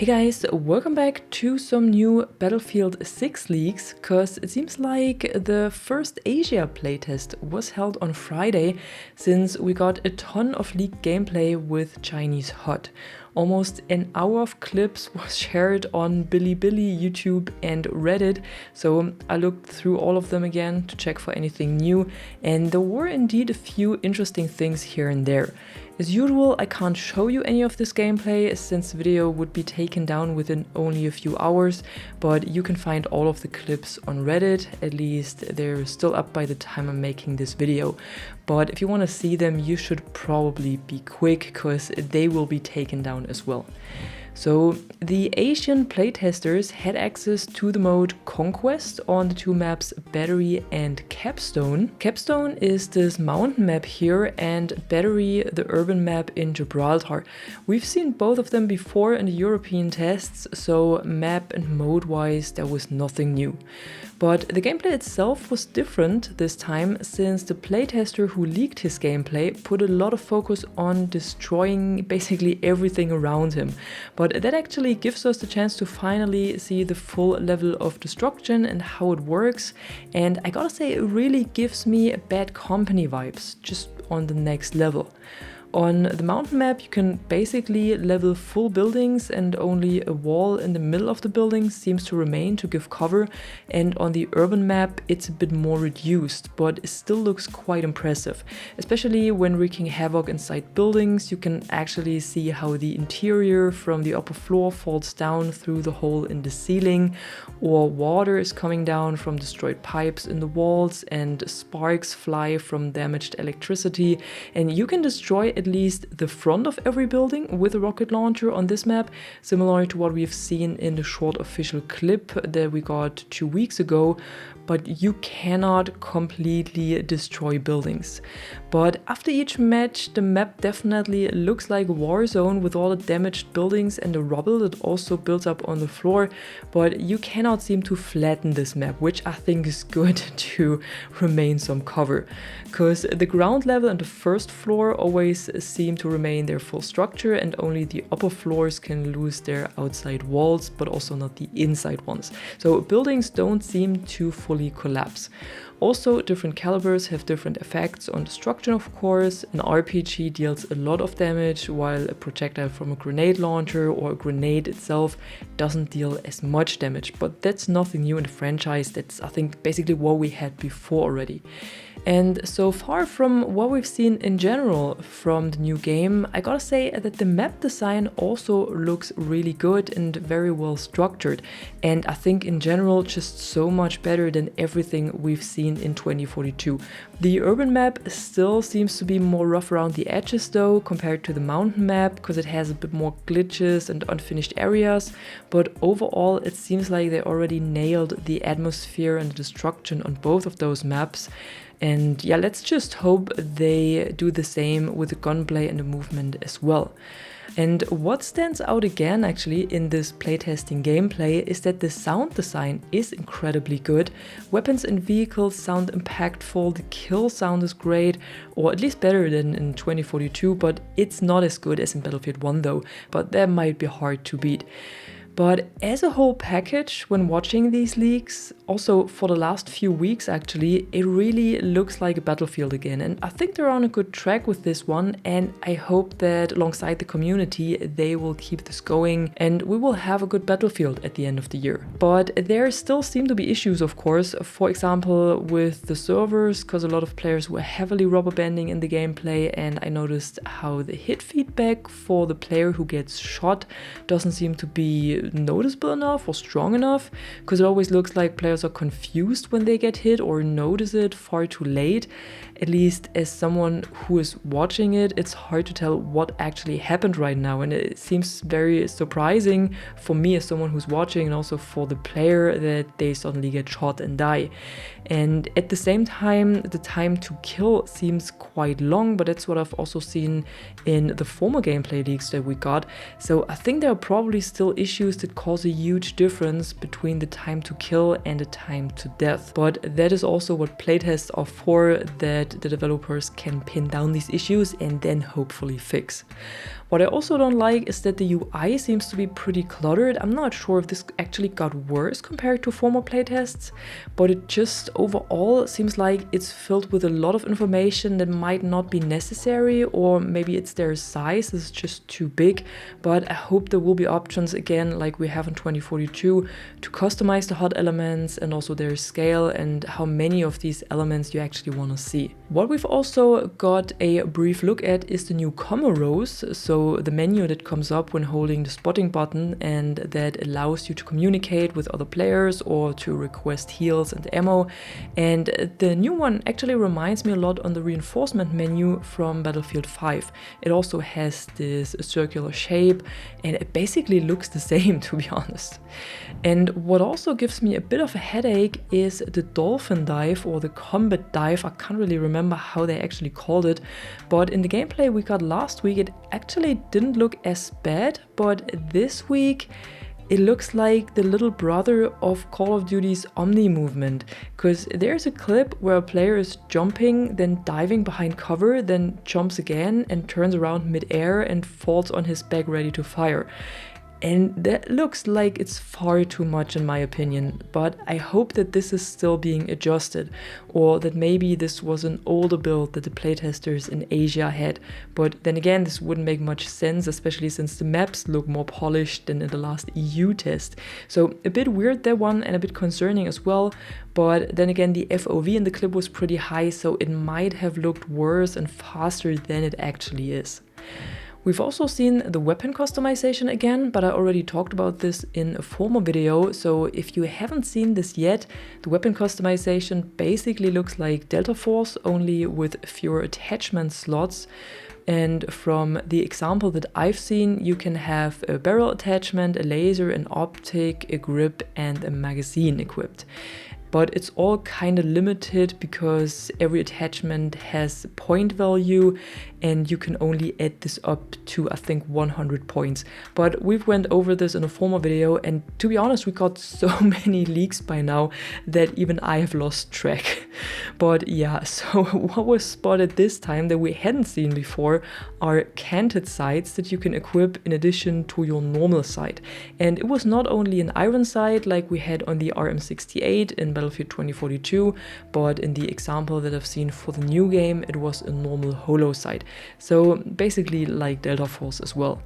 Hey guys, welcome back to some new Battlefield 6 leaks, cause it seems like the first Asia playtest was held on Friday, since we got a ton of leaked gameplay with Chinese HUD. Almost an hour of clips was shared on Bilibili, YouTube and Reddit, so I looked through all of them again to check for anything new, and there were indeed a few interesting things here and there. As usual, I can't show you any of this gameplay since the video would be taken down within only a few hours, but you can find all of the clips on Reddit. At least they're still up by the time I'm making this video. But if you want to see them, you should probably be quick, because they will be taken down as well. So the Asian playtesters had access to the mode Conquest on the two maps Battery and Capstone. Capstone is this mountain map here, and Battery the urban map in Gibraltar. We've seen both of them before in the European tests, so map and mode wise there was nothing new. But the gameplay itself was different this time, since the playtester who leaked his gameplay put a lot of focus on destroying basically everything around him. But that actually gives us the chance to finally see the full level of destruction and how it works. And I gotta say, it really gives me Bad Company vibes, just on the next level. On the mountain map, you can basically level full buildings, and only a wall in the middle of the building seems to remain to give cover. And on the urban map, it's a bit more reduced, but it still looks quite impressive. Especially when wreaking havoc inside buildings, you can actually see how the interior from the upper floor falls down through the hole in the ceiling, or water is coming down from destroyed pipes in the walls, and sparks fly from damaged electricity. And you can destroy at least the front of every building with a rocket launcher on this map, similar to what we've seen in the short official clip that we got 2 weeks ago. But you cannot completely destroy buildings. But after each match, the map definitely looks like a war zone with all the damaged buildings and the rubble that also builds up on the floor. But you cannot seem to flatten this map, which I think is good to remain some cover. Because the ground level and the first floor always seem to remain their full structure, and only the upper floors can lose their outside walls, but also not the inside ones. So buildings don't seem to fully collapse. Also, different calibers have different effects on destruction, of course. An RPG deals a lot of damage, while a projectile from a grenade launcher or a grenade itself doesn't deal as much damage. But that's nothing new in the franchise. That's, I think, basically what we had before already. And so far from what we've seen in general from the new game, I gotta say that the map design also looks really good and very well structured. And I think in general just so much better than everything we've seen in 2042. The urban map still seems to be more rough around the edges though, compared to the mountain map, because it has a bit more glitches and unfinished areas. But overall it seems like they already nailed the atmosphere and the destruction on both of those maps. And yeah, let's just hope they do the same with the gunplay and the movement as well. And what stands out again actually in this playtesting gameplay is that the sound design is incredibly good. Weapons and vehicles sound impactful, the kill sound is great, or at least better than in 2042, but it's not as good as in Battlefield 1 though, but that might be hard to beat. But as a whole package, when watching these leaks, also for the last few weeks actually, it really looks like a Battlefield again. And I think they're on a good track with this one, and I hope that alongside the community, they will keep this going and we will have a good Battlefield at the end of the year. But there still seem to be issues, of course, for example with the servers, because a lot of players were heavily rubber banding in the gameplay, and I noticed how the hit feedback for the player who gets shot doesn't seem to be noticeable enough or strong enough, because it always looks like players are confused when they get hit or notice it far too late. At least as someone who is watching it, it's hard to tell what actually happened right now, and it seems very surprising for me as someone who's watching, and also for the player, that they suddenly get shot and die. And at the same time, the time to kill seems quite long, but that's what I've also seen in the former gameplay leaks that we got. So I think there are probably still issues that cause a huge difference between the time to kill and the time to death. But that is also what playtests are for, that the developers can pin down these issues and then hopefully fix. What I also don't like is that the UI seems to be pretty cluttered. I'm not sure if this actually got worse compared to former playtests, but it just overall seems like it's filled with a lot of information that might not be necessary, or maybe it's their size is just too big. But I hope there will be options again, like we have in 2042, to customize the HUD elements and also their scale and how many of these elements you actually want to see. What we've also got a brief look at is the new combo rows, so the menu that comes up when holding the spotting button and that allows you to communicate with other players or to request heals and ammo. And the new one actually reminds me a lot on the reinforcement menu from Battlefield 5. It also has this circular shape and it basically looks the same, to be honest. And what also gives me a bit of a headache is the dolphin dive or the combat dive. I can't really remember how they actually called it, but in the gameplay we got last week, it actually didn't look as bad, but this week it looks like the little brother of Call of Duty's Omni movement, because there's a clip where a player is jumping, then diving behind cover, then jumps again and turns around mid-air and falls on his back ready to fire. And that looks like it's far too much in my opinion, but I hope that this is still being adjusted, or that maybe this was an older build that the playtesters in Asia had. But then again, this wouldn't make much sense, especially since the maps look more polished than in the last EU test. So a bit weird, that one, and a bit concerning as well. But then again, the FOV in the clip was pretty high, so it might have looked worse and faster than it actually is. We've also seen the weapon customization again, but I already talked about this in a former video, so if you haven't seen this yet, the weapon customization basically looks like Delta Force, only with fewer attachment slots. And from the example that I've seen, you can have a barrel attachment, a laser, an optic, a grip, and a magazine equipped. But it's all kind of limited because every attachment has point value and you can only add this up to, I think, 100 points. But we've went over this in a former video, and to be honest, we got so many leaks by now that even I have lost track. But yeah, so what was spotted this time that we hadn't seen before are canted sights that you can equip in addition to your normal sight. And it was not only an iron sight like we had on the RM68 in Battlefield 2042, but in the example that I've seen for the new game, it was a normal holo sight. So basically like Delta Force as well.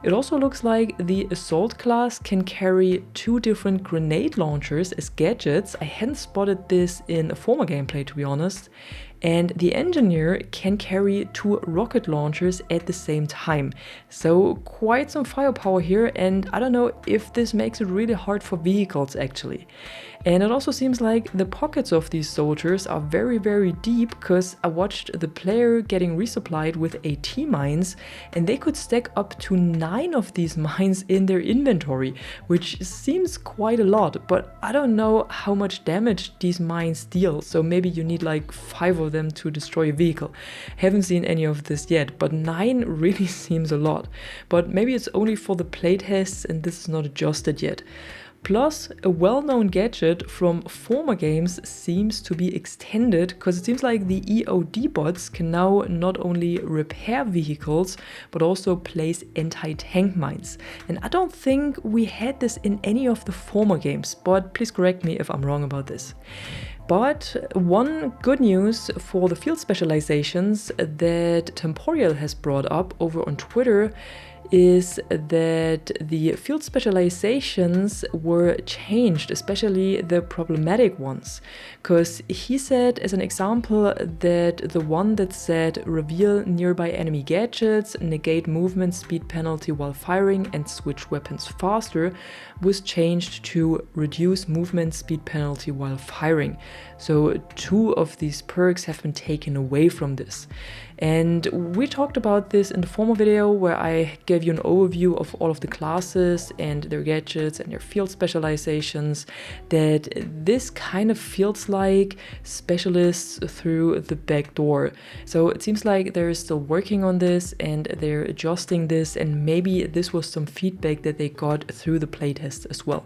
It also looks like the Assault class can carry 2 different grenade launchers as gadgets. I hadn't spotted this in a former gameplay, to be honest. And the Engineer can carry 2 rocket launchers at the same time. So quite some firepower here, and I don't know if this makes it really hard for vehicles actually. And it also seems like the pockets of these soldiers are very, very deep, because I watched the player getting resupplied with AT mines, and they could stack up to 9 of these mines in their inventory, which seems quite a lot, but I don't know how much damage these mines deal, so maybe you need like 5 of them to destroy a vehicle. Haven't seen any of this yet, but 9 really seems a lot. But maybe it's only for the playtests and this is not adjusted yet. Plus, a well-known gadget from former games seems to be extended, because it seems like the EOD bots can now not only repair vehicles, but also place anti-tank mines. And I don't think we had this in any of the former games, but please correct me if I'm wrong about this. But one good news for the field specializations that Temporal has brought up over on Twitter is that the field specializations were changed, especially the problematic ones. Because he said, as an example, that the one that said reveal nearby enemy gadgets, negate movement speed penalty while firing, and switch weapons faster was changed to reduce movement speed penalty while firing. So 2 of these perks have been taken away from this. And we talked about this in the former video where I gave you an overview of all of the classes and their gadgets and their field specializations, that this kind of feels like specialists through the back door. So it seems like they're still working on this and they're adjusting this, and maybe this was some feedback that they got through the playtest as well.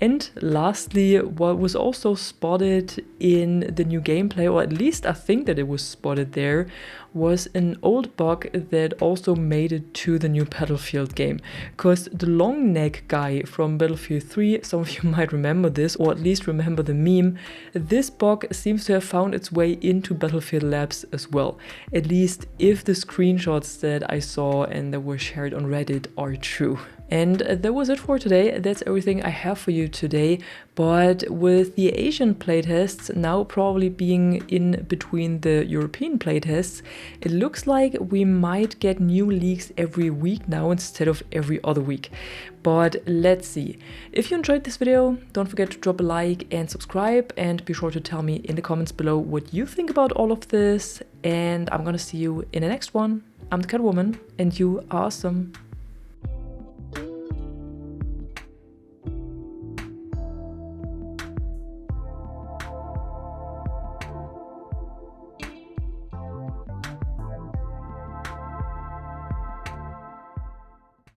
And lastly, what was also spotted in the new gameplay, or at least I think that it was spotted there, was an old bug that also made it to the new Battlefield game. Because the long neck guy from Battlefield 3, some of you might remember this, or at least remember the meme, this bug seems to have found its way into Battlefield Labs as well. At least if the screenshots that I saw and that were shared on Reddit are true. And that was it for today. That's everything I have for you today. But with the Asian playtests now probably being in between the European playtests, it looks like we might get new leaks every week now instead of every other week. But let's see. If you enjoyed this video, don't forget to drop a like and subscribe, and be sure to tell me in the comments below what you think about all of this. And I'm gonna see you in the next one. I'm the Catwoman, and you are awesome.